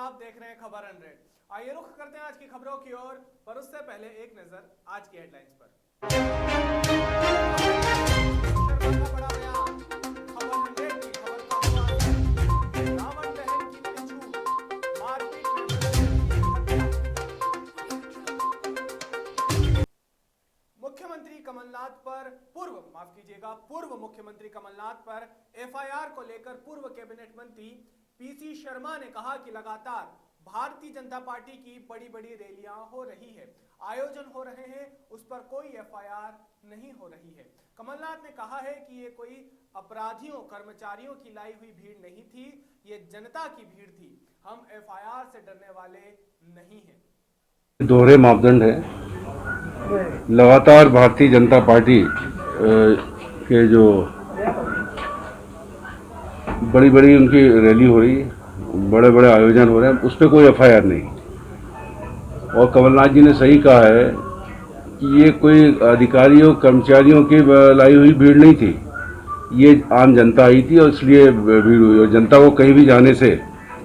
आप देख रहे हैं खबर 100। आइए रुख करते हैं आज की खबरों की ओर, पर उससे पहले एक नजर आज की हेडलाइंस पर। बड़ा बयान, खबर 100 की खबर का हुआ असर। रावण दहन की मिली छूट, मारपीट में मुख्यमंत्री कमलनाथ पर पूर्व मुख्यमंत्री कमलनाथ पर एफआईआर को लेकर पूर्व कैबिनेट मंत्री पीसी शर्मा ने कहा कि लगातार भारतीय जनता पार्टी की बड़ी बड़ी रैलियां हो रही है, आयोजन हो रहे हैं, उस पर कोई एफआईआर नहीं हो रही है। कमलनाथ ने कहा है कि ये कोई अपराधियों कर्मचारियों की लाई हुई भीड़ नहीं थी, ये जनता की भीड़ थी। हम एफआईआर से डरने वाले नहीं हैं। दोहरे मापदंड है। लगातार भारतीय जनता पार्टी के जो बड़ी बड़ी उनकी रैली हो रही है, बड़े बड़े आयोजन हो रहे हैं, उस पर कोई एफआईआर नहीं। और कमलनाथ जी ने सही कहा है कि ये कोई अधिकारियों कर्मचारियों की लाई हुई भीड़ नहीं थी, ये आम जनता आई थी और इसलिए भीड़ हुई। और जनता को कहीं भी जाने से,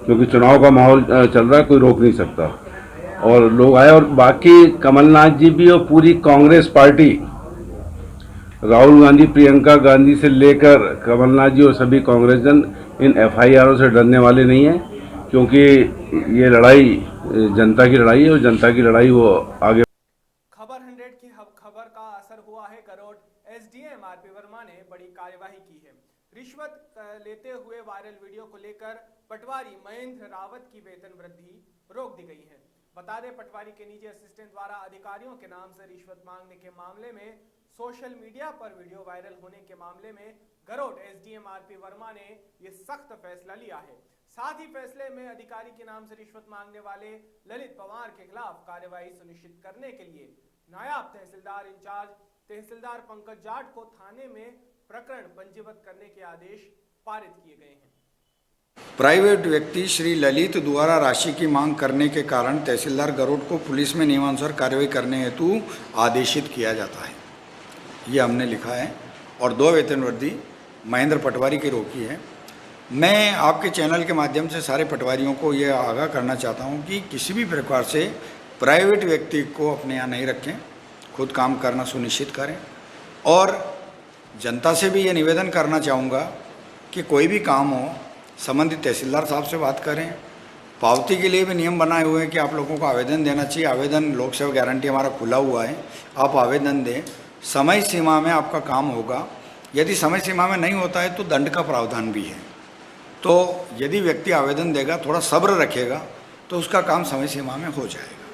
क्योंकि चुनाव का माहौल चल रहा है, कोई रोक नहीं सकता, और लोग आए। और बाकी कमलनाथ जी भी और पूरी कांग्रेस पार्टी, राहुल गांधी, प्रियंका गांधी से लेकर कमलनाथ जी और सभी कांग्रेसजन इन एफआईआरों से डरने वाले नहीं हैं, क्योंकि ये लड़ाई जनता की लड़ाई है और जनता की लड़ाई वो आगे। खबर 100 की खबर का असर हुआ है। करोड़ एसडीएम आरपी वर्मा ने बड़ी कार्यवाही की है। रिश्वत लेते हुए वायरल वीडियो को लेकर पटवारी महेंद्र रावत की वेतन वृद्धि रोक दी गई है। बता दें, पटवारी के निजी असिस्टेंट द्वारा अधिकारियों के नाम से रिश्वत मांगने के मामले में सोशल मीडिया पर वीडियो वायरल होने के मामले में गरोड़ एसडीएम आरपी वर्मा ने यह सख्त फैसला लिया है। साथ ही फैसले में अधिकारी के नाम से रिश्वत मांगने वाले ललित पवार के खिलाफ कार्यवाही सुनिश्चित करने के लिए नायब तहसीलदार इंचार्ज तहसीलदार पंकज जाट को थाने में प्रकरण पंजीबद्ध करने के आदेश पारित किए गए हैं। प्राइवेट व्यक्ति श्री ललित द्वारा राशि की मांग करने के कारण तहसीलदार गरुड़ को पुलिस में नियमानुसार कार्रवाई करने हेतु आदेशित किया जाता है, ये हमने लिखा है। और 2 वेतन वृद्धि महेंद्र पटवारी की रोकी है। मैं आपके चैनल के माध्यम से सारे पटवारियों को ये आगाह करना चाहता हूँ कि किसी भी प्रकार से प्राइवेट व्यक्ति को अपने यहाँ नहीं रखें, खुद काम करना सुनिश्चित करें। और जनता से भी ये निवेदन करना चाहूँगा कि कोई भी काम हो संबंधित तहसीलदार साहब से बात करें। पावती के लिए भी नियम बनाए हुए हैं कि आप लोगों को आवेदन देना चाहिए। आवेदन लोक सेवा गारंटी हमारा खुला हुआ है, आप आवेदन दें, समय सीमा में आपका काम होगा। यदि समय सीमा में नहीं होता है तो दंड का प्रावधान भी है। तो यदि व्यक्ति आवेदन देगा, थोड़ा सब्र रखेगा, तो उसका काम समय सीमा में हो जाएगा।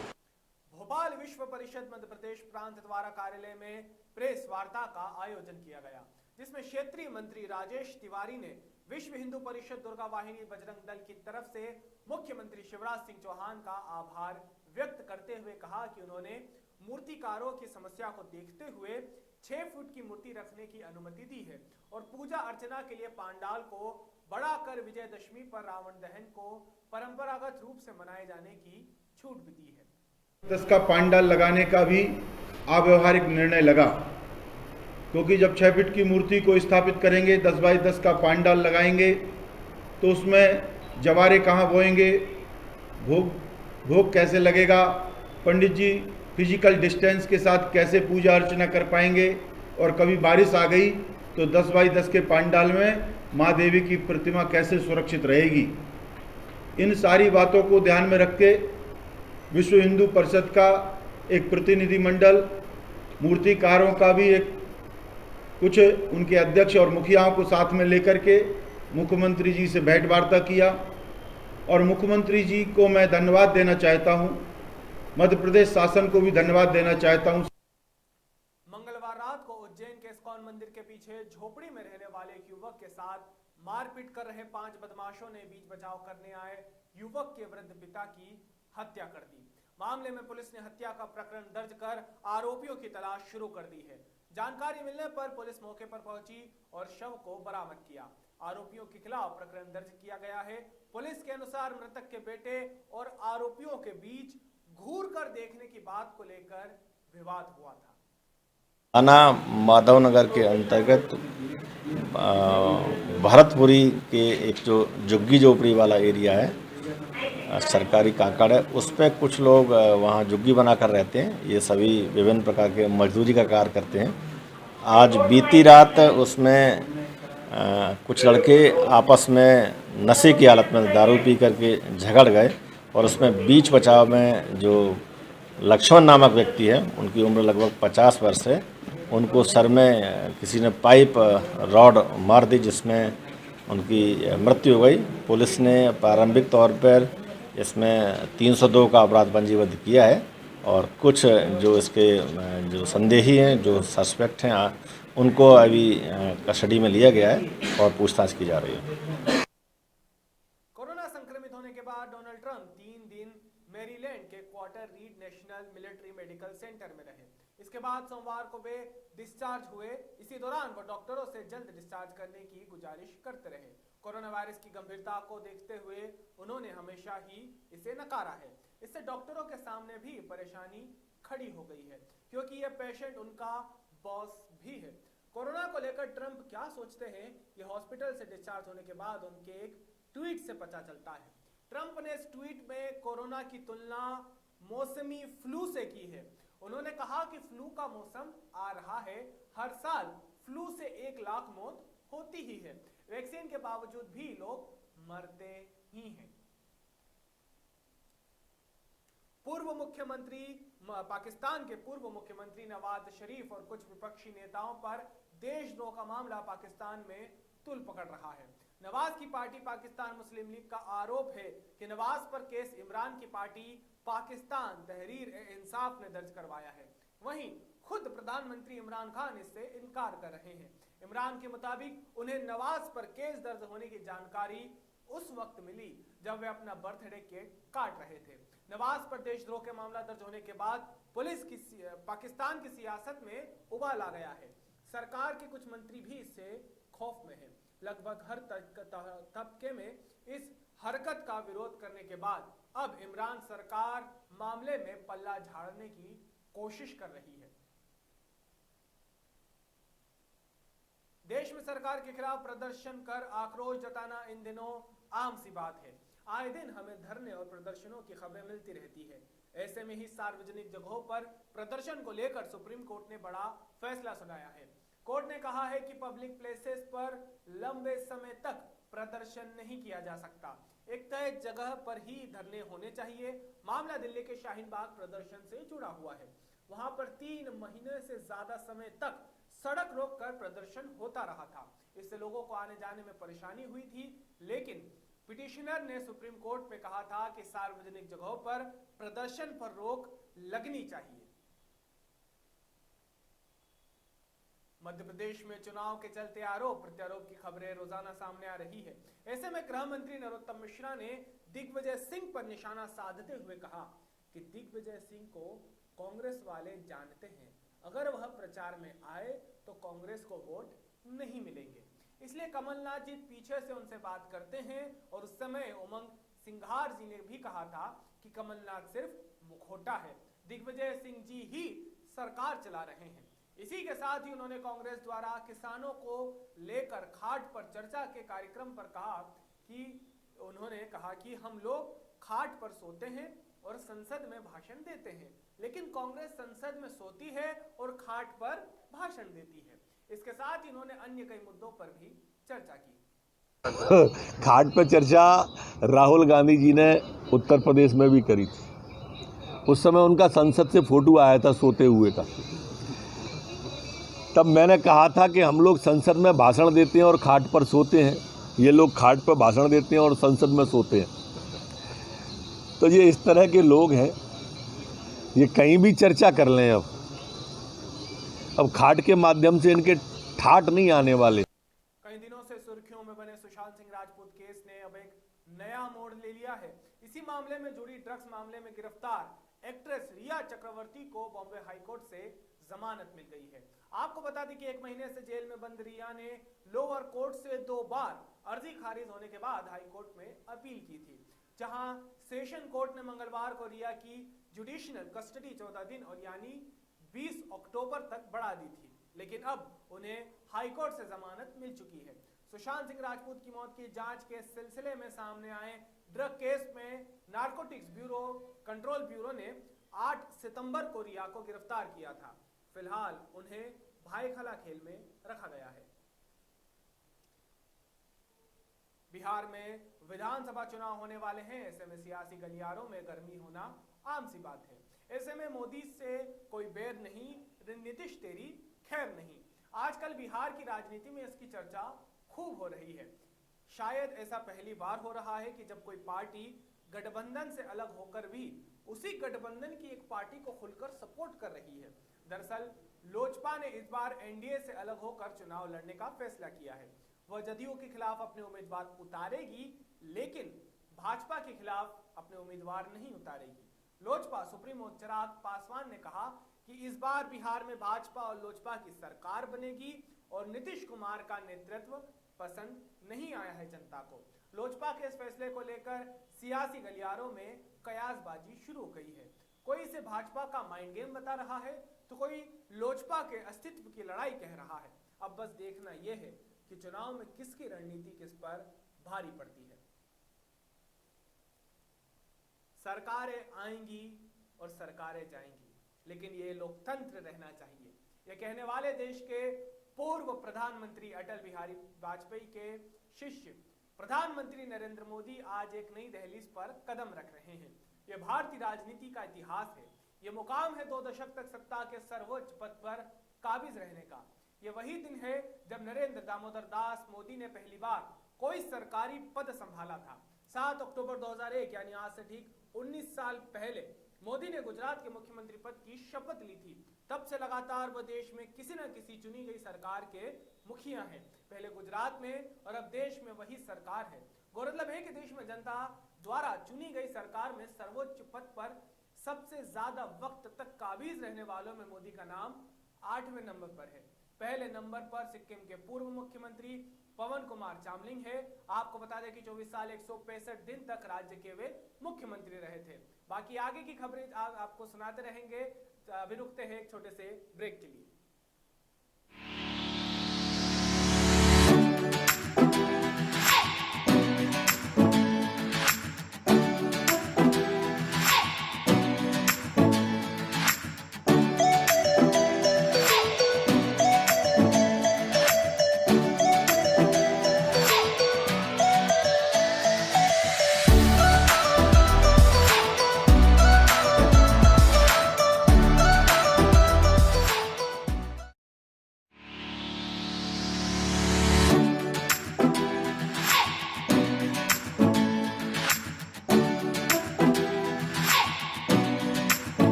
भोपाल विश्व परिषद मध्य प्रदेश प्रांत द्वारा कार्यालय में प्रेस वार्ता का आयोजन किया गया, जिसमें क्षेत्रीय मंत्री राजेश तिवारी ने विश्व हिंदू परिषद दुर्गा वाहिनी बजरंग दल की तरफ से मुख्यमंत्री शिवराज सिंह चौहान का आभार व्यक्त करते हुए कहा कि उन्होंने मूर्तिकारों की समस्या को देखते हुए 6 फुट की मूर्ति रखने की अनुमति दी है और पूजा अर्चना के लिए पांडाल को बड़ा कर विजयदशमी पर रावण दहन को परंपरागत रूप से मनाए जाने की छूट भी दी है। 10 का पांडाल लगाने का भी अव्यवहारिक निर्णय लगा, क्योंकि जब 6 फीट की मूर्ति को स्थापित करेंगे, 10 बाई 10 का पांडाल लगाएंगे, तो उसमें जवारे कहाँ बोएंगे, भोग कैसे लगेगा, पंडित जी फिजिकल डिस्टेंस के साथ कैसे पूजा अर्चना कर पाएंगे, और कभी बारिश आ गई तो 10 बाई 10 के पांडाल में माँ देवी की प्रतिमा कैसे सुरक्षित रहेगी। इन सारी बातों को ध्यान में रख के विश्व हिंदू परिषद का एक प्रतिनिधि मंडल, मूर्तिकारों का भी एक कुछ उनके अध्यक्ष और मुखियाओं को साथ में लेकर के मुख्यमंत्री जी से भेंट वार्ता किया। और मुख्यमंत्री जी को मैं धन्यवाद देना चाहता हूं, मध्य प्रदेश शासन को भी धन्यवाद देना चाहता हूं। मंगलवार रात को उज्जैन के इस्कॉन मंदिर के पीछे झोपड़ी में रहने वाले एक युवक के साथ मारपीट कर रहे 5 बदमाशों ने बीच बचाव करने आए युवक के वृद्ध पिता की हत्या कर दी। मामले में पुलिस ने हत्या का प्रकरण दर्ज कर आरोपियों की तलाश शुरू कर दी है। जानकारी मिलने पर पुलिस मौके पर पहुंची और शव को बरामद किया। आरोपियों के खिलाफ प्रकरण दर्ज किया गया है। पुलिस के अनुसार मृतक के बेटे और आरोपियों के बीच घूर कर देखने की बात को लेकर विवाद हुआ था। थाना माधवनगर के अंतर्गत भरतपुरी के एक जो झुग्गी झोपड़ी वाला एरिया है, सरकारी काकड़ है, उस पर कुछ लोग वहाँ झुग्गी बना कर रहते हैं। ये सभी विभिन्न प्रकार के मजदूरी का कार्य करते हैं। आज बीती रात उसमें कुछ लड़के आपस में नशे की हालत में दारू पी करके झगड़ गए और उसमें बीच बचाव में जो लक्ष्मण नामक व्यक्ति है, उनकी उम्र लगभग 50 वर्ष है, उनको सर में किसी ने पाइप रॉड मार दी, जिसमें उनकी मृत्यु हो गई। पुलिस ने प्रारंभिक तौर पर इसमें 302 का अपराध पंजीबद्ध किया है और कुछ जो इसके जो संदेही हैं, जो सस्पेक्ट हैं, उनको अभी कस्टडी में लिया गया है और पूछताछ की जा रही है। कोरोना संक्रमित होने के बाद डोनाल्ड ट्रंप 3 दिन मैरीलैंड के quarter read national military medical centre में रहे। इसके बाद सोमवार को वे डिस्चार्ज हुए। इसी दौरान वो डॉक्टरों से जल्द डिस्चार्ज करने की गुजारिश करते रहे। कोरोना वायरस की गंभीरता को देखते हुए उन्होंने हमेशा ही इसे नकारा है। इससे डॉक्टरों के सामने भी परेशानी खड़ी हो गई है, क्योंकि यह पेशेंट उनका बॉस भी है। कोरोना को लेकर ट्रंप क्या सोचते हैं, ये हॉस्पिटल से डिस्चार्ज होने के बाद उनके एक ट्वीट से पता चलता है। ट्रंप ने इस ट्वीट में कोरोना की तुलना मौसमी फ्लू से की है। उन्होंने कहा कि फ्लू का मौसम आ रहा है, हर साल फ्लू से 1 लाख मौत होती ही है। वैक्सीन के बावजूद भी लोग मरते ही हैं। पाकिस्तान के पूर्व मुख्यमंत्री नवाज शरीफ और कुछ विपक्षी नेताओं पर देशद्रोह का मामला पाकिस्तान में तुल पकड़ रहा है। नवाज की पार्टी पाकिस्तान मुस्लिम लीग का आरोप है कि नवाज पर केस इमरान की पार्टी पाकिस्तान तहरीर-ए-इंसाफ ने दर्ज करवाया है। वहीं खुद प्रधानमंत्री इमरान खान इससे इनकार कर रहे हैं। इमरान के मुताबिक उन्हें नवाज पर केस दर्ज होने की जानकारी उस वक्त मिली जब वे अपना बर्थडे केक काट रहे थे। नवाज पर देशद्रोह के मामला दर्ज होने के बाद पाकिस्तान की सियासत में उबाल आ गया है। सरकार के कुछ मंत्री भी इससे खौफ में हैं। लगभग हर तबके में इस हरकत का विरोध करने के बाद अब इमरान सरकार मामले में पल्ला झाड़ने की कोशिश कर रही है। देश में सरकार के खिलाफ प्रदर्शन कर आक्रोश जताना इन दिनों आम सी बात है। आए दिन हमें धरने और प्रदर्शनों की खबरें मिलती रहती है। ऐसे में ही सार्वजनिक जगहों पर प्रदर्शन को लेकर सुप्रीम कोर्ट ने बड़ा फैसला सुनाया है। कोर्ट ने कहा है कि पब्लिक प्लेसेस पर लंबे समय तक प्रदर्शन नहीं किया जा सकता। एक तय जगह पर ही धरने होने चाहिए। मामला दिल्ली के शाहीन बाग प्रदर्शन से जुड़ा हुआ है। वहां पर 3 महीने से ज्यादा समय तक सड़क रोक कर प्रदर्शन होता रहा था। इससे लोगों को आने जाने में परेशानी हुई थी, लेकिन पिटिशनर ने सुप्रीम कोर्ट में कहा था कि सार्वजनिक जगहों पर प्रदर्शन पर रोक लगनी चाहिए। मध्य प्रदेश में चुनाव के चलते आरोप प्रत्यारोप की खबरें रोजाना सामने आ रही है। ऐसे में गृह मंत्री नरोत्तम मिश्रा ने दिग्विजय सिंह पर निशाना साधते हुए कहा कि दिग्विजय सिंह को कांग्रेस वाले जानते हैं, अगर वह प्रचार में आए तो कांग्रेस को वोट नहीं मिलेंगे, इसलिए कमलनाथ जी पीछे से उनसे बात करते हैं। और उस समय उमंग सिंघार जी ने भी कहा था कि कमलनाथ सिर्फ मुखौटा है, दिग्विजय सिंह जी ही सरकार चला रहे हैं। इसी के साथ ही उन्होंने कांग्रेस द्वारा किसानों को लेकर खाट पर चर्चा के कार्यक्रम पर उन्होंने कहा कि हम लोग खाट पर सोते हैं और संसद में भाषण देते हैं, लेकिन कांग्रेस संसद में सोती है और खाट पर भाषण देती है। इसके साथ ही उन्होंने अन्य कई मुद्दों पर भी चर्चा की। खाट पर चर्चा राहुल गांधी जी ने उत्तर प्रदेश में भी करी थी। उस समय उनका संसद से फोटो आया था सोते हुए का। तब मैंने कहा था कि हम लोग संसद में भाषण देते हैं और खाट पर सोते हैं, ये लोग खाट पर भाषण देते हैं और संसद में सोते हैं। तो ये इस तरह के लोग हैं, ये कहीं भी चर्चा कर लें। अब खाट के माध्यम से इनके ठाट नहीं आने वाले। कई दिनों से सुर्खियों में बने सुशांत सिंह राजपूत केस ने अब एक नया मोड़ ले लिया है। इसी मामले में जुड़ी ड्रग्स मामले में गिरफ्तार एक्ट्रेस रिया चक्रवर्ती को बॉम्बे हाईकोर्ट से जमानत मिल गई है। आपको बता दें कि 1 महीने से जेल में बंद रिया ने लोअर कोर्ट से 2 बार अर्जी खारिज होने के बाद हाई कोर्ट में अपील की थी, जहां सेशन कोर्ट ने मंगलवार को रिया की जुडिशियल कस्टडी 14 दिन और यानी 20 अक्टूबर तक बढ़ा दी थी, लेकिन अब उन्हें हाई कोर्ट से जमानत मिल चुकी है। सुशांत सिंह राजपूत की मौत की जांच के सिलसिले में सामने आए ड्रग केस में नारकोटिक्स ब्यूरो कंट्रोल ब्यूरो ने 8 सितंबर को रिया को गिरफ्तार किया था। फिलहाल उन्हें भाईखला खेल में रखा गया है। बिहार में विधानसभा चुनाव होने वाले हैं, ऐसे में सियासी गलियारों में गर्मी होना आम सी बात है। ऐसे में मोदी से कोई बैर नहीं, नीतीश तेरी खैर नहीं। आजकल बिहार की राजनीति में इसकी चर्चा खूब हो रही है। शायद ऐसा पहली बार हो रहा है कि जब कोई पार्टी गठबंधन से अलग होकर भी उसी गठबंधन की एक पार्टी को खुलकर सपोर्ट कर रही है। दरअसल लोजपा ने इस बार एनडीए से अलग होकर चुनाव लड़ने का फैसला किया है। वह जदयू के खिलाफ अपने उम्मीदवार उतारेगी, लेकिन भाजपा के खिलाफ अपने उम्मीदवार नहीं उतारेगी। लोजपा सुप्रीमो चिराग पासवान ने कहा कि इस बार बिहार में भाजपा और लोजपा की सरकार बनेगी और नीतीश कुमार का नेतृत्व पसंद नहीं आया है जनता को। लोजपा के इस फैसले को लेकर सियासी गलियारों में कयासबाजी शुरू हो गई है। कोई इसे भाजपा का माइंड गेम बता रहा है, तो कोई लोजपा के अस्तित्व की लड़ाई कह रहा है। अब बस देखना यह है कि चुनाव में किसकी रणनीति किस पर भारी पड़ती है। सरकारें आएंगी और सरकारें जाएंगी, लेकिन ये लोकतंत्र रहना चाहिए। ये कहने वाले देश के पूर्व प्रधानमंत्री अटल बिहारी वाजपेयी के शिष्य प्रधानमंत्री नरेंद्र मोदी आज एक नई दहलीज पर कदम रख रहे हैं। ये भारतीय राजनीति का इतिहास है। ये मुकाम है 2 दशक तक सत्ता के सर्वोच्च पद पर काबिज रहने का। ये वही दिन है जब नरेंद्र दामोदर दास मोदी ने पहली बार कोई सरकारी पद संभाला था। 7 अक्टूबर 2001 यानी आज से ठीक 19 साल पहले मोदी ने गुजरात के मुख्यमंत्री पद की शपथ ली थी। तब से लगातार वह देश में किसी न किसी चुनी गई सरकार के मुखिया हैं। पहले गुजरात में और अब देश में वही सरकार है। गौरतलब है कि देश में जनता द्वारा चुनी गई सरकार में सर्वोच्च पद पर सबसे ज्यादा वक्त तक काबिज रहने वालों में मोदी का नाम 8वें नंबर पर है। पहले नंबर पर सिक्किम के पूर्व मुख्यमंत्री पवन कुमार चामलिंग है। आपको बता दें कि 24 साल 165 दिन तक राज्य के वे मुख्यमंत्री रहे थे। बाकी आगे की खबरें आपको सुनाते रहेंगे। अभी रुकते हैं एक छोटे से ब्रेक के लिए।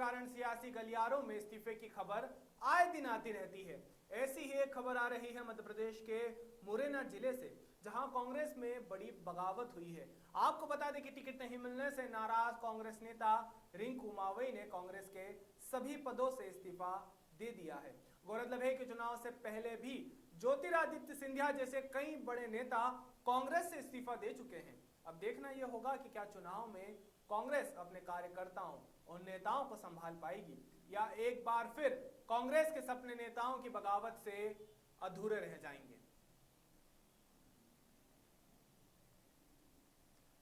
कारण सियासी गलियारों में इस्तीफे की खबर आए दिन आती रहती है। ऐसी ही एक खबर आ रही है मध्य प्रदेश के मुरैना जिले से, जहां कांग्रेस में बड़ी बगावत हुई है। आपको बता दें कि टिकट नहीं मिलने से नाराज कांग्रेस नेता रिंकू मावई ने कांग्रेस के सभी पदों से इस्तीफा दे दिया है। गौरतलब है कि चुनाव से पहले भी ज्योतिरादित्य सिंधिया जैसे कई बड़े नेता कांग्रेस से इस्तीफा दे चुके हैं। अब देखना यह होगा कि क्या चुनाव में कांग्रेस अपने कार्यकर्ताओं और नेताओं को संभाल पाएगी या एक बार फिर कांग्रेस के सपने नेताओं की बगावत से अधूरे रह जाएंगे।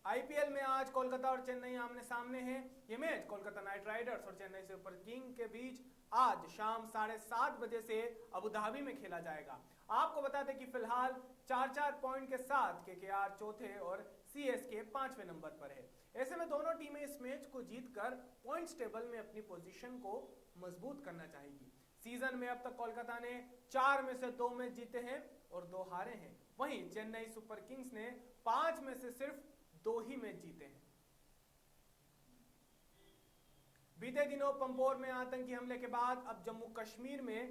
आईपीएल में आज कोलकाता और चेन्नई आमने सामने हैं। ये मैच कोलकाता नाइट राइडर्स और चेन्नई सुपर किंग के बीच आज शाम 7:30 बजे से अबू धाबी में खेला जाएगा। आपको बता दें कि फिलहाल 4-4 पॉइंट के साथ केकेआर चौथे और सीएसके 5वें नंबर पर है। ऐसे में दोनों टीमें इस मैच को जीतकर पॉइंट्स टेबल में अपनी पोजीशन को मजबूत करना चाहेगी। सीजन में अब तक कोलकाता ने 4 में से 2 मैच जीते हैं और 2 हारे हैं। वहीं चेन्नई सुपर किंग्स ने 5 में से सिर्फ 2 ही मैच जीते हैं। बीते दिनों पंपोर में आतंकी हमले के बाद अब जम्मू कश्मीर में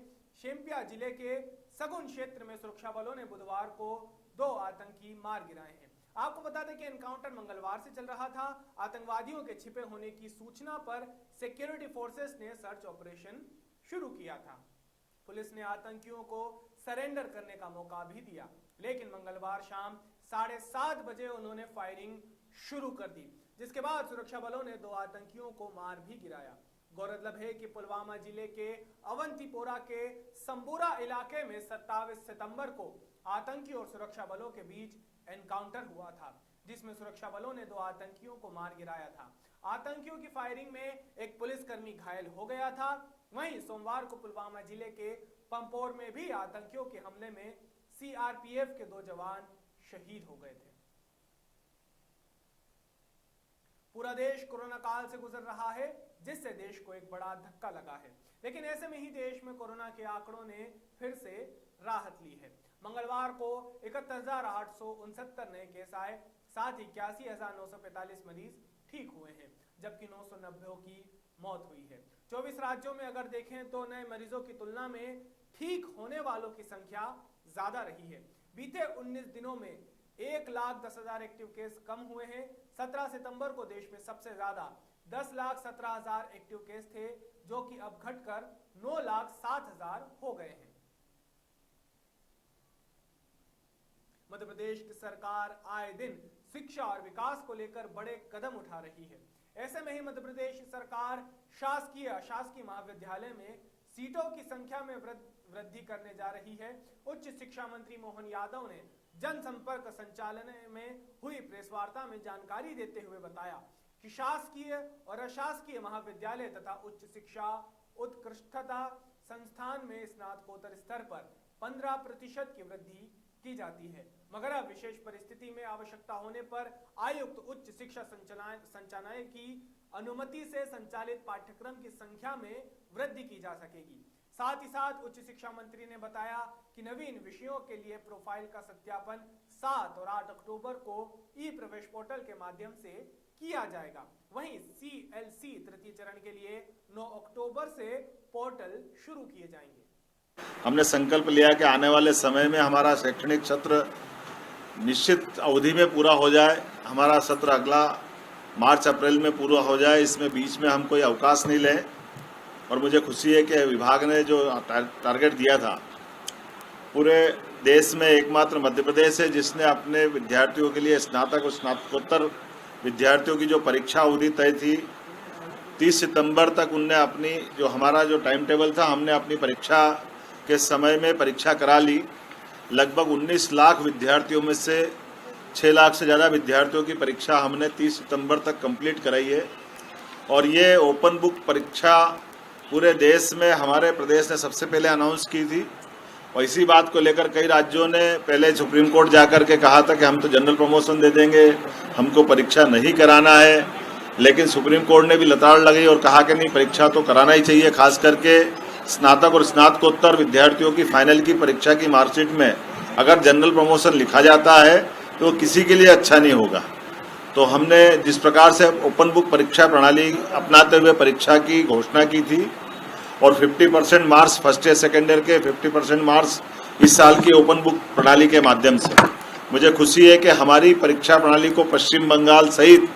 शोपियां जिले के सगुन क्षेत्र में सुरक्षा बलों ने बुधवार को 2 आतंकी मार गिराए हैं। आपको बता दें कि एनकाउंटर मंगलवार से चल रहा था। आतंकवादियों के छिपे होने की सूचना पर सिक्योरिटी फोर्सेस ने सर्च ऑपरेशन शुरू किया था। पुलिस ने आतंकियों को सरेंडर करने का मौका भी दिया, लेकिन मंगलवार शाम 7:30 बजे उन्होंने फायरिंग शुरू कर दी, जिसके बाद सुरक्षा बलों ने 2 आतंकियों को मार भी गिराया। गौरतलब है कि पुलवामा जिले के अवंतीपोरा के संबूरा इलाके में 27 सितंबर को आतंकी और सुरक्षा बलों के बीच एनकाउंटर हुआ था, जिसमें सुरक्षा बलों ने 2 आतंकियों को मार गिराया था। आतंकियों की फायरिंग में एक पुलिसकर्मी घायल हो गया था। वहीं सोमवार को पुलवामा जिले के पंपोर में भी आतंकियों के हमले में सीआरपीएफ के 2 जवान शहीद हो गए थे। पूरा देश कोरोना काल से गुजर रहा है, जिससे देश को एक बड़ा धक्का लगा है। लेकिन ऐसे में ही देश में कोरोना के आंकड़ों ने फिर से राहत ली है। मंगलवार को 71,869 नए केस आए, साथ ही 81,945 मरीज ठीक हुए हैं, जबकि 990 की मौत हुई है। 24 राज्यों में अगर देखें तो नए मरीजों की तुलना में ठीक होने वालों की संख्या ज्यादा रही है। बीते 19 दिनों में 1,10,000 एक्टिव केस कम हुए हैं। 17 सितंबर को देश में सबसे ज्यादा 10,17,000 एक्टिव केस थे, जो कि अब घटकर 9,07,000 हो गए हैं। मध्य प्रदेश की सरकार आए दिन शिक्षा और विकास को लेकर बड़े कदम उठा रही है। ऐसे में ही मध्य प्रदेश सरकार शासकीय अशासकीय महाविद्यालय में सीटों की संख्या में वृद्धि करने जा रही है। उच्च शिक्षा मंत्री मोहन यादव ने जनसंपर्क संचालन में हुई प्रेस वार्ता में जानकारी देते हुए बताया कि शासकीय और अशासकीय महाविद्यालय तथा उच्च शिक्षा उत्कृष्टता संस्थान में स्नातकोत्तर स्तर पर 15% की वृद्धि की जाती है, मगर अब विशेष परिस्थिति में आवश्यकता होने पर आयुक्त उच्च शिक्षा संचालनालय की अनुमति से संचालित पाठ्यक्रम की संख्या में वृद्धि की जा सकेगी। साथ ही साथ उच्च शिक्षा मंत्री ने बताया कि नवीन विषयों के लिए प्रोफाइल का सत्यापन 7 और 8 अक्टूबर को ई प्रवेश पोर्टल के माध्यम से किया जाएगा। वहीं CLC तृतीय चरण के लिए 9 अक्टूबर से पोर्टल शुरू किए जाएंगे। हमने संकल्प लिया कि आने वाले समय में हमारा शैक्षणिक सत्र निश्चित अवधि में पूरा हो जाए। हमारा सत्र अगला मार्च अप्रैल में पूरा हो जाए, इसमें बीच में हम कोई अवकाश नहीं लें। और मुझे खुशी है कि विभाग ने जो टारगेट दिया था, पूरे देश में एकमात्र मध्य प्रदेश है जिसने अपने विद्यार्थियों के लिए स्नातक और स्नातकोत्तर विद्यार्थियों की जो परीक्षा अवधि तय थी 30 सितंबर तक, उनने अपनी जो हमारा जो टाइम टेबल था, हमने अपनी परीक्षा के समय में परीक्षा करा ली। लगभग 19 लाख विद्यार्थियों में से 6 लाख से ज़्यादा विद्यार्थियों की परीक्षा हमने 30 सितंबर तक कंप्लीट कराई है। और ये ओपन बुक परीक्षा पूरे देश में हमारे प्रदेश ने सबसे पहले अनाउंस की थी। और इसी बात को लेकर कई राज्यों ने पहले सुप्रीम कोर्ट जाकर के कहा था कि हम तो जनरल प्रमोशन दे देंगे, हमको परीक्षा नहीं कराना है। लेकिन सुप्रीम कोर्ट ने भी लताड़ लगाई और कहा कि नहीं, परीक्षा तो कराना ही चाहिए। खास करके स्नातक और स्नातकोत्तर विद्यार्थियों की फाइनल की परीक्षा की मार्कशीट में अगर जनरल प्रमोशन लिखा जाता है तो किसी के लिए अच्छा नहीं होगा। तो हमने जिस प्रकार से ओपन बुक परीक्षा प्रणाली अपनाते हुए परीक्षा की घोषणा की थी और 50% marks first year second year के 50% मार्क्स इस साल की ओपन बुक प्रणाली के माध्यम से, मुझे खुशी है कि हमारी परीक्षा प्रणाली को पश्चिम बंगाल सहित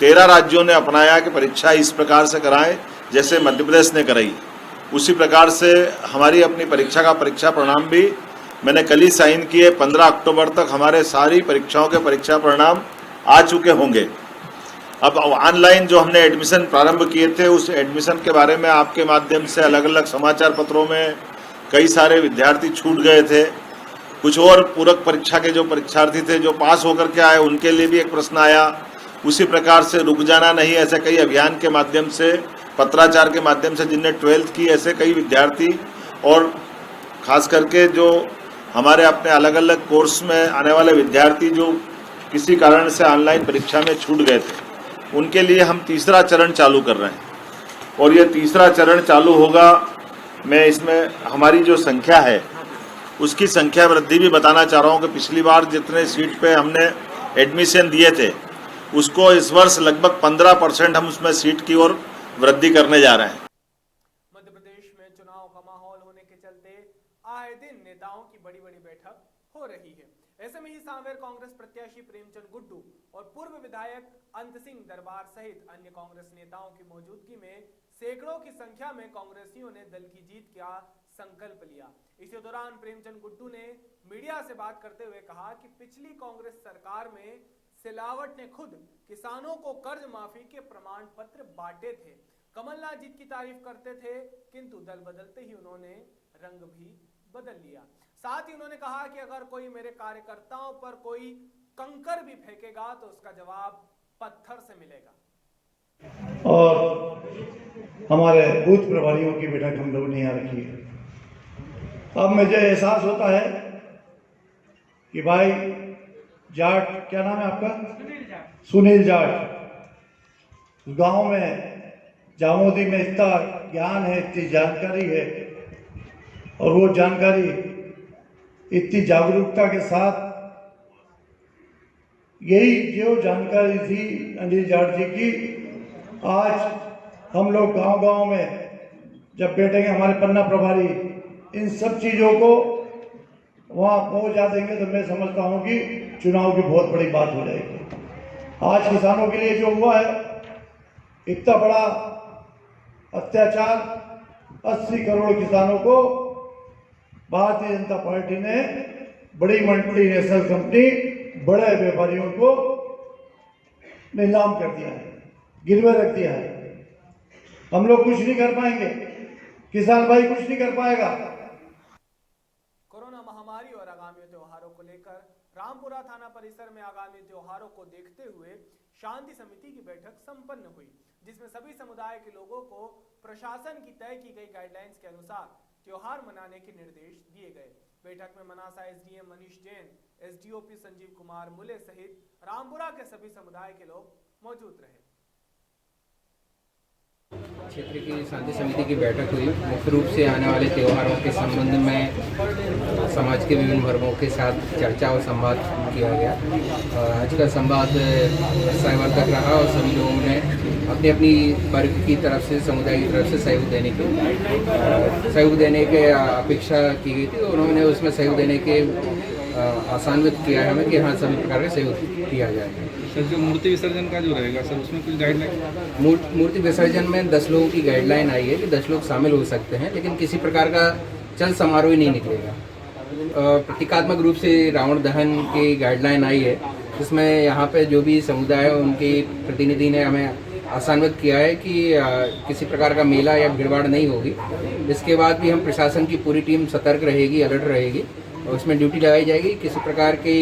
13 राज्यों ने अपनाया कि परीक्षा इस प्रकार से कराएं जैसे मध्य प्रदेश ने कराई। उसी प्रकार से हमारी अपनी परीक्षा का परीक्षा परिणाम भी मैंने कल ही साइन किए। 15 अक्टूबर तक हमारे सारी परीक्षाओं के परीक्षा परिणाम आ चुके होंगे। अब ऑनलाइन जो हमने एडमिशन प्रारंभ किए थे उस एडमिशन के बारे में आपके माध्यम से अलग अलग समाचार पत्रों में कई सारे विद्यार्थी छूट गए थे। कुछ और पूरक परीक्षा के जो परीक्षार्थी थे जो पास होकर के आए उनके लिए भी एक प्रश्न आया। उसी प्रकार से रुक जाना नहीं, ऐसे कई अभियान के माध्यम से, पत्राचार के माध्यम से जिनने 12th की, ऐसे कई विद्यार्थी और खास करके जो हमारे अपने अलग अलग कोर्स में आने वाले विद्यार्थी जो किसी कारण से ऑनलाइन परीक्षा में छूट गए थे, उनके लिए हम तीसरा चरण चालू कर रहे हैं। और ये तीसरा चरण चालू होगा, मैं इसमें हमारी जो संख्या है उसकी संख्या वृद्धि भी बताना चाह रहा हूँ कि पिछली बार जितने सीट पे हमने एडमिशन दिए थे उसको इस वर्ष लगभग 15% हम उसमें सीट की ओर वृद्धि करने जा रहे हैं। मध्य प्रदेश में चुनाव का माहौल होने के चलते आए दिन नेताओं की बड़ी बड़ी बैठक हो रही है। ऐसे में ही सांवेर कांग्रेस प्रत्याशी प्रेमचंद गुड्डू और पूर्व विधायक अंत सिंह दरबार सहित अन्य कांग्रेस नेताओं की मौजूदगी में सैकड़ों की संख्या में कांग्रेसियों ने दल की जीत का संकल्प लिया। इसी दौरान प्रेमचंद गुड्डू ने मीडिया से बात करते हुए कहा कि पिछली कांग्रेस सरकार में सिलावट ने खुद किसानों को कर्ज माफी के प्रमाण पत्र बांटे थे। कमलनाथ जीत की तारीफ करते थे, किंतु दल बदलते ही उन्होंने रंग भी बदल लिया। साथ ही उन्होंने कहा कि अगर कोई मेरे कार्यकर्ताओं पर कोई कंकर भी फेंकेगा तो उसका जवाब पत्थर से मिलेगा। और हमारे बूथ प्रभारियों की बैठक हम लोगों ने यहाँ रखी है। अब मुझे एहसास होता है कि भाई जाट, क्या नाम है आपका? सुनील जाट। गांव में जामोदी में इतना ज्ञान है, इतनी जानकारी है और वो जानकारी इतनी जागरूकता के साथ, यही जो जानकारी थी अनिल जाट जी की, आज हम लोग गांव-गांव में जब बैठेंगे हमारे पन्ना प्रभारी इन सब चीज़ों को वहाँ पहुँचा देंगे तो मैं समझता हूँ कि चुनाव की बहुत बड़ी बात हो जाएगी। आज किसानों के लिए जो हुआ है, इतना बड़ा अत्याचार, 80 करोड़ किसानों को भारतीय जनता पार्टी ने बड़ी मल्टीनेशनल कंपनी, बड़े व्यापारियों को नीलाम कर दिया है, गिरवे रख दिया है। हम लोग कुछ नहीं कर पाएंगे, किसान भाई कुछ नहीं कर पाएगा। कोरोना महामारी और आगामी त्योहारों को लेकर रामपुरा थाना परिसर में आगामी त्योहारों को देखते हुए शांति समिति की बैठक संपन्न हुई, जिसमें सभी समुदाय के लोगों को प्रशासन की तय की गई गाइडलाइंस के अनुसार त्योहार मनाने के निर्देश दिए गए। बैठक में मनासा एसडीएम मनीष जैन, एसडीओपी संजीव कुमार मुले सहित रामपुरा के सभी समुदाय के लोग मौजूद रहे। क्षेत्र की शांति समिति की बैठक हुई। मुख्य रूप से आने वाले त्योहारों के संबंध में समाज के विभिन्न वर्गों के साथ चर्चा और संवाद किया गया। आज का संवाद सायवर्धक रहा और सभी लोगों ने अपनी अपनी वर्ग की तरफ से, समुदाय की तरफ से सहयोग देने के अपेक्षा की गई थी। उन्होंने उसमें सहयोग देने के आसान्वित किया है हमें कि हाँ सभी प्रकार का सहयोग किया जाएगा। सर, जो मूर्ति विसर्जन का जो रहेगा सर, उसमें कुछ गाइडलाइन? मूर्ति विसर्जन में 10 लोगों की गाइडलाइन आई है कि 10 लोग शामिल हो सकते हैं, लेकिन किसी प्रकार का चल समारोह नहीं निकलेगा। प्रतीकात्मक रूप से रावण दहन की गाइडलाइन आई है, जिसमें यहाँ पे जो भी समुदाय है उनके प्रतिनिधि ने हमें आसान्वित किया है कि किसी प्रकार का मेला या भीड़भाड़ नहीं होगी। इसके बाद भी हम प्रशासन की पूरी टीम सतर्क रहेगी, अलर्ट रहेगी और उसमें ड्यूटी लगाई जाएगी, किसी प्रकार की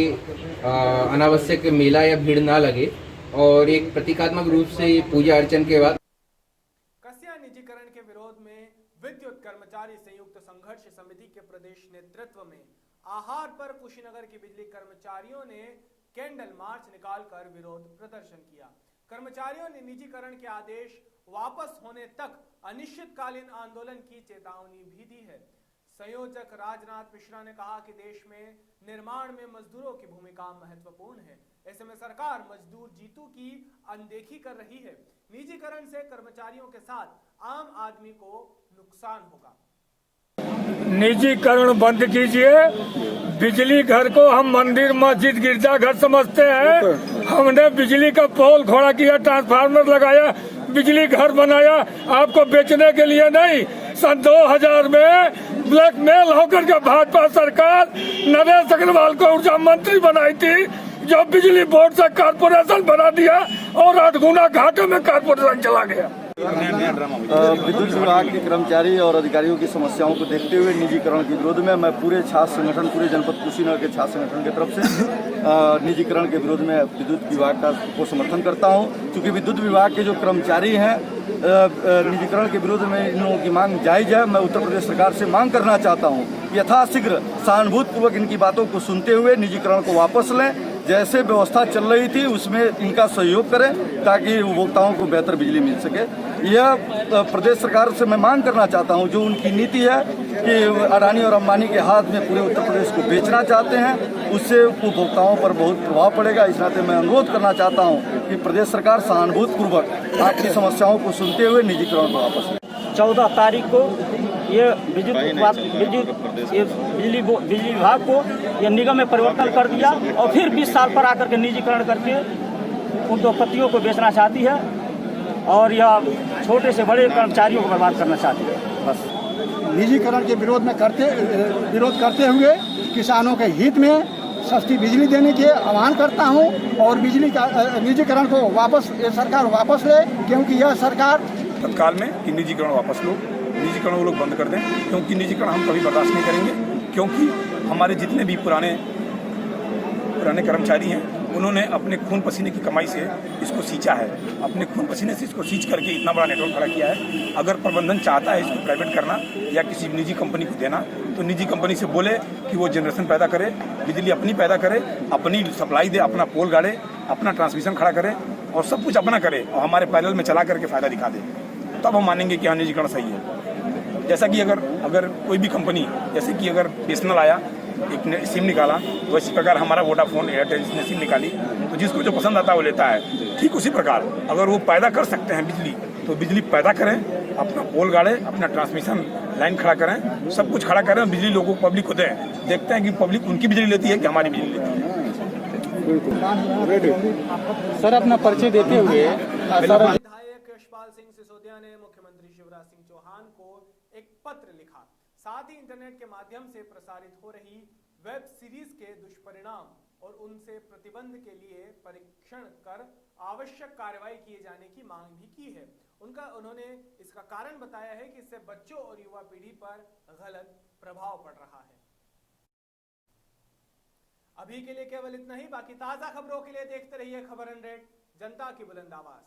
अनावश्यक मेला या भीड़ ना लगे। और एक प्रतीकात्मक रूप से पूजा अर्चन के बाद कस्या निजीकरण के विरोध में विद्युत कर्मचारी संयुक्त संघर्ष समिति के प्रदेश नेतृत्व में आहार पर कुशीनगर की बिजली कर्मचारियों ने कैंडल मार्च निकालकर विरोध प्रदर्शन किया। कर्मचारियों ने निजीकरण के आदेश वापस होने तक अनिश्चितकालीन आंदोलन की चेतावनी भी दी है। संयोजक राजनाथ मिश्रा ने कहा कि देश में निर्माण में मजदूरों की भूमिका महत्वपूर्ण है। ऐसे में सरकार मजदूर जीतू की अनदेखी कर रही है। निजीकरण से कर्मचारियों के साथ आम आदमी को नुकसान होगा। निजीकरण बंद कीजिए। बिजली घर को हम मंदिर मस्जिद गिरजाघर समझते हैं। हमने बिजली का पोल खड़ा किया, ट्रांसफार्मर लगाया, बिजली घर बनाया, आपको बेचने के लिए नहीं। सन 2000 में ब्लैकमेल होकर के भाजपा सरकार नरेश अग्रवाल को ऊर्जा मंत्री बनाई थी, जो बिजली बोर्ड से कारपोरेशन बना दिया और 8 गुना घाटे में कारपोरेशन चला गया। विद्युत विभाग के कर्मचारी और अधिकारियों की समस्याओं को देखते हुए निजीकरण के विरोध में मैं पूरे छात्र संगठन, पूरे जनपद कुशीनगर के छात्र संगठन की तरफ से निजीकरण के विरोध में विद्युत विभाग को समर्थन करता हूं। क्योंकि विद्युत विभाग के जो कर्मचारी हैं, निजीकरण के विरोध में इन लोगों की मांग जायज़ है। मैं उत्तर प्रदेश सरकार से मांग करना चाहता हूँ यथाशीघ्र सहानुभूतिपूर्वक इनकी बातों को सुनते हुए निजीकरण को वापस लें। जैसे व्यवस्था चल रही थी उसमें इनका सहयोग करें ताकि उपभोक्ताओं को बेहतर बिजली मिल सके। यह प्रदेश सरकार से मैं मांग करना चाहता हूं, जो उनकी नीति है कि अडानी और अंबानी के हाथ में पूरे उत्तर प्रदेश को बेचना चाहते हैं, उससे उपभोक्ताओं पर बहुत प्रभाव पड़ेगा। इस नाते मैं अनुरोध करना चाहता हूं कि प्रदेश सरकार सहानुभूतिपूर्वक आपकी समस्याओं को सुनते हुए निजीकरण को वापस लें। 14 तारीख को ये बिजली विभाग को ये निगम में परिवर्तन कर दिया और फिर 20 साल पर आकर के निजीकरण करके उद्योगपतियों को बेचना चाहती है और यह छोटे से बड़े कर्मचारियों को बर्बाद करना चाहती है। बस निजीकरण के विरोध करते हुए किसानों के हित में सस्ती बिजली देने के आह्वान करता हूं और बिजली का निजीकरण को सरकार वापस ले, क्योंकि यह सरकार तत्काल में कि निजीकरण वापस लो, निजीकरण वो लोग बंद कर दें, क्योंकि निजीकरण हम कभी बर्दाश्त नहीं करेंगे। क्योंकि हमारे जितने भी पुराने कर्मचारी हैं, उन्होंने अपने खून पसीने की कमाई से इसको सींचा है, अपने खून पसीने से इसको सींच करके इतना बड़ा नेटवर्क खड़ा किया है। अगर प्रबंधन चाहता है इसको प्राइवेट करना या किसी निजी कंपनी को देना, तो निजी कंपनी से बोले कि वो जनरेशन पैदा करे, बिजली अपनी पैदा करे, अपनी सप्लाई दे, अपना पोल गाड़े, अपना ट्रांसमिशन खड़ा करे और सब कुछ अपना करे और हमारे पैनल में चला करके फ़ायदा दिखा दे, तब हम मानेंगे कि हाँ निजीकरण सही है। जैसा कि अगर कोई भी कंपनी, जैसे कि अगर बीएसएनएल आया, एक सिम निकाला, तो इसी प्रकार हमारा वोडाफोन, एयरटेल ने सिम निकाली, तो जिसको जो पसंद आता है वो लेता है। ठीक उसी प्रकार अगर वो पैदा कर सकते हैं बिजली, तो बिजली पैदा करें, अपना पोल गाड़े, अपना ट्रांसमिशन लाइन खड़ा करें, सब कुछ खड़ा करें, बिजली लोगों को, पब्लिक को दें। देखते हैं कि पब्लिक उनकी बिजली लेती है कि हमारी बिजली लेती है। सर अपना परिचय देते हुए विधायक यशपाल सिंह सिसोदिया ने मुख्यमंत्री शिवराज सिंह चौहान को एक पत्र लिखा। साथ ही इंटरनेट के माध्यम से प्रसारित हो रही वेब सीरीज के दुष्परिणाम और उनसे प्रतिबंध के लिए परीक्षण कर आवश्यक कार्रवाई किए जाने की मांग भी की है। उन्होंने इसका कारण बताया है कि इससे बच्चों और युवा पीढ़ी पर गलत प्रभाव पड़ रहा है। अभी के लिए केवल इतना ही। बाकी ताजा खबरों के लिए देखते रहिए खबर 100, जनता की बुलंद आवाज।